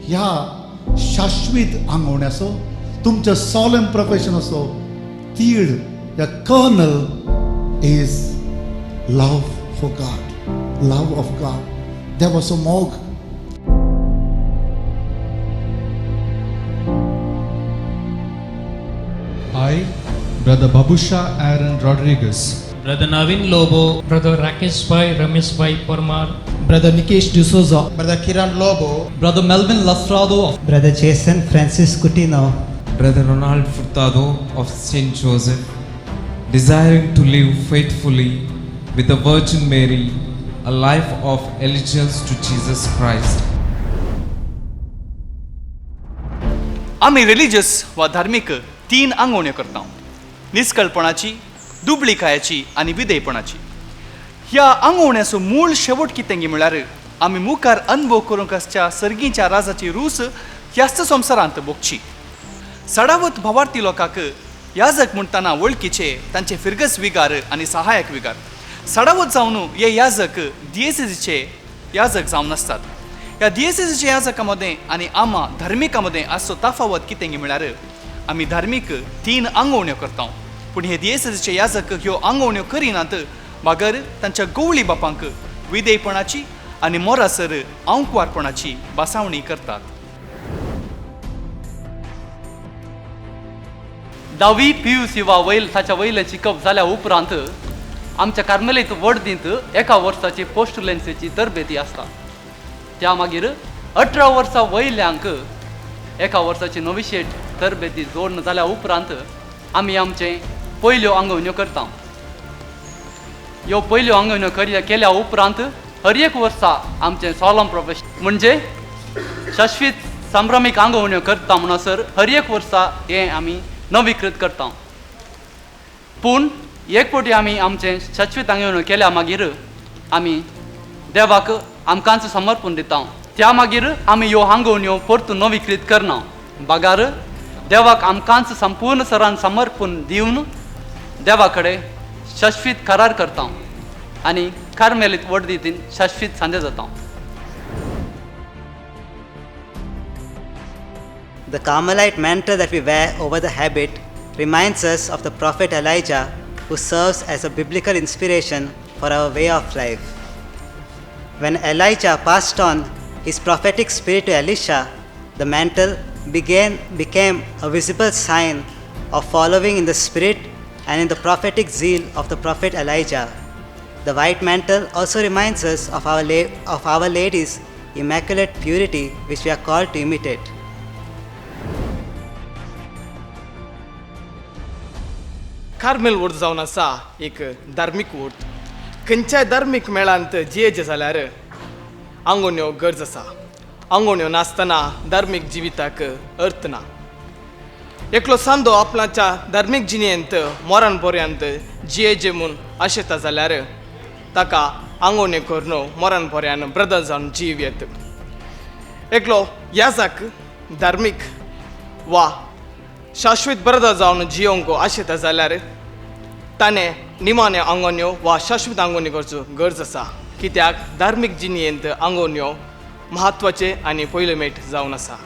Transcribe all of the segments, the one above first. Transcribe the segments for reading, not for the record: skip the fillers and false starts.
ह्या शाश्वत आंगवण्याचो तुमचे सॉलम प्रोफेशन असो तीड the kernel is love for God, love of God. देवाचो मोग. I, Brother Babusha Aaron Rodriguez, Brother Navin Lobo, Brother Rakesh Bhai, Ramesh Bhai Parmar, Brother Nikesh D'Souza, Brother Kiran Lobo, Brother Melvin Lastrado, Brother Jason Francis Coutinho, Brother Ronald Furtado of St. Joseph, desiring to live faithfully with the Virgin Mary, a life of allegiance to Jesus Christ. आम्ही religious वा धार्मिक तीन आंगवण्यो करता: निस्कळपणाची, दुबळीकायाची आनी विधेयपणाची. ह्या आंगवण्याचो मूळ शेवट कितें म्हळ्यार आमी मुखार अनुभव करूंक आसच्या सर्गीच्या राजाची रूस ह्याच संवसारांत भोगची. सडावत भावार्थी लोकांक याजक म्हणटना वळखीचे तांचे फिरगस विगार आनी सहायक विगार. सडावत जावन हे याजक दिएसीसीचे याजक जावन आसतात. ह्या दिएसीसीच्या याजका मदें आनी आमा धार्मिका मदें आसचो तफावत कितें म्हळ्यार आमी धार्मीक तीन आंगवण्यो करता, पूण हे दिएसीसीचे याजक ह्यो आंगवण्यो करिनात, मागर तांच्या गवळी बापांक विधेयपणाची आनी मोरासर आंकवारपणाची बासावणी करतात. 10वी PUC वा ताच्या वयलें शिकप जाल्या उपरांत आमच्या कार्मेलीत वर्दींत एका वर्साची पोस्टुलन्सीची तरबेती आसता. त्या मागीर 18 वर्सां वयल्यांक एका वर्साची नोविशेट तरबेती जोडन जाल्या उपरांत आमी आमचे पयल्यो आंगवण्यो करता. ह्यो पयल्यो आंगवण्यो केल्या उपरांत हर एक वर्सा आमचें सॉलम प्रोफेशन म्हणजे शाश्वत संभ्रमीक आंगवण्यो करता म्हणसर हर एक वर्सा हें आमी नवीकृत करता. पूण एक फावटी आमी आमचें शाश्वत आंगवण्यो केल्या मागीर आमी देवाक आमकांच समर्पण दिता. त्या मागीर आमी ह्यो आंगवण्यो परतून नवीकृत करना, बागार देवाक आमकांच संपूर्ण सरान समर्पण दिवन देवा कडेन शाश्वत करार करता आनी कार्मेलीत वर्दींत शाश्वत सांजे जाता. The Carmelite mantle that we wear over the habit reminds us of the prophet Elijah, who serves as a biblical inspiration for our way of life. When Elijah passed on his prophetic spirit to Elisha, the mantle became a visible sign of following in the spirit and in the prophetic zeal of the prophet Elijah. The white mantle also reminds us of Our Lady's immaculate purity, which we are called to imitate. Carmel वोर्त जावन आसा एक धार्मीक वोर्त. खंयच्याय धार्मीक मेळांत जियेचे जाल्यार आंगवण्यो गरज आसा. आंगवण्यो नासतना धार्मीक जिविताक अर्थ ना. एकलो सांदो आपणाच्या धार्मीक जिणेंत मोरान पर्यंत जियेचे म्हूण आशेता जाल्यार ताका आंगवण्यो करून मोरान पर्यान ब्रदर जावन जीव येत. एकलो याजक धार्मीक वा शाश्वत ब्रदर जावन जियोंक आशेता जाल्यार ताणें निमाण्यो आंगवण्यो वा शाश्वत आंगवण्यो करच्यो गरज आसा. कित्याक धार्मीक जिणेंत आंगवण्यो म्हत्वाचे आनी पयलो मेट जावन आसा.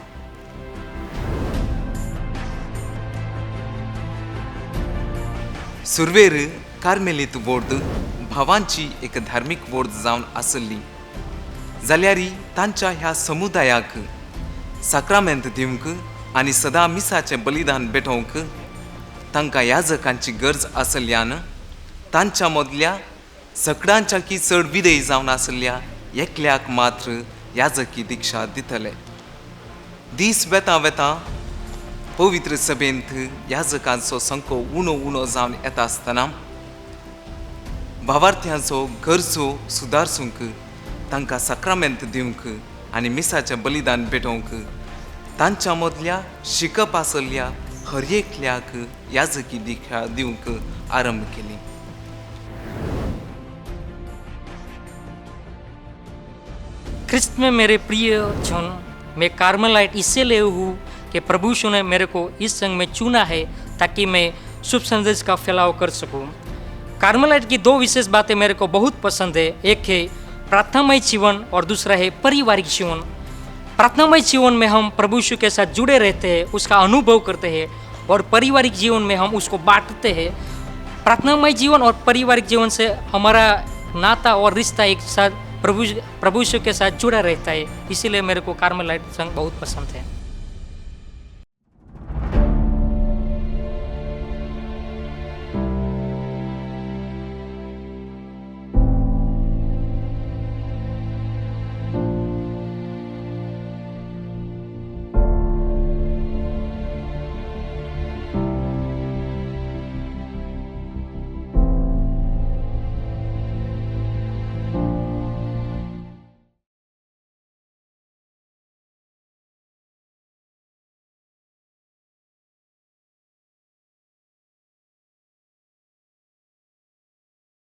सुरवेर कार्मेलीत वोर्द भावांची एक धार्मीक वोर्द जावन आसली जाल्यारी तांच्या ह्या समुदायाक साक्रामेंत दिवंक आनी सदां मिसाचें बलिदान भेटोवंक तांकां याजकांची गरज आसल्यान तांच्या मदल्या सगळ्यांच्या की चड विधेय जावन आसल्या एकल्याक मात्र याजकी दिक्षा दितले. दीस वेता वेता पवित्र सभेंत याजकांचो संख्यो उणो जावन येता आसतना भावार्थ्यांचो गरजो सुदारसूंक तांकां साक्रामेंत दिवंक आनी मिसाचें बलिदान भेटोवंक तांच्या मदल्या शिकप आसल्या हर एकल्याक याजकी दिक्षा दिवंक आरंभ केली. क्रिस्त में मेरे प्रिय जन, मैं कार्मेलाइट इसलिए हूँ कि प्रभु यीशु ने मेरे को इस संघ में चुना है ताकि मैं शुभ संदेश का फैलाव कर सकूं। कार्मेलाइट की दो विशेष बातें मेरे को बहुत पसंद है। एक है प्रार्थनामय जीवन और दूसरा है पारिवारिक जीवन। प्रार्थनामय जीवन में हम प्रभु यीशु के साथ जुड़े रहते हैं, उसका अनुभव करते हैं और पारिवारिक जीवन में हम उसको बांटते हैं। प्रार्थनामय जीवन और पारिवारिक जीवन से हमारा नाता और रिश्ता एक साथ प्रभु यीशु के साथ जुड़ा रहता है। इसीलिए मेरे को कार्मेलाइट संघ बहुत पसंद है।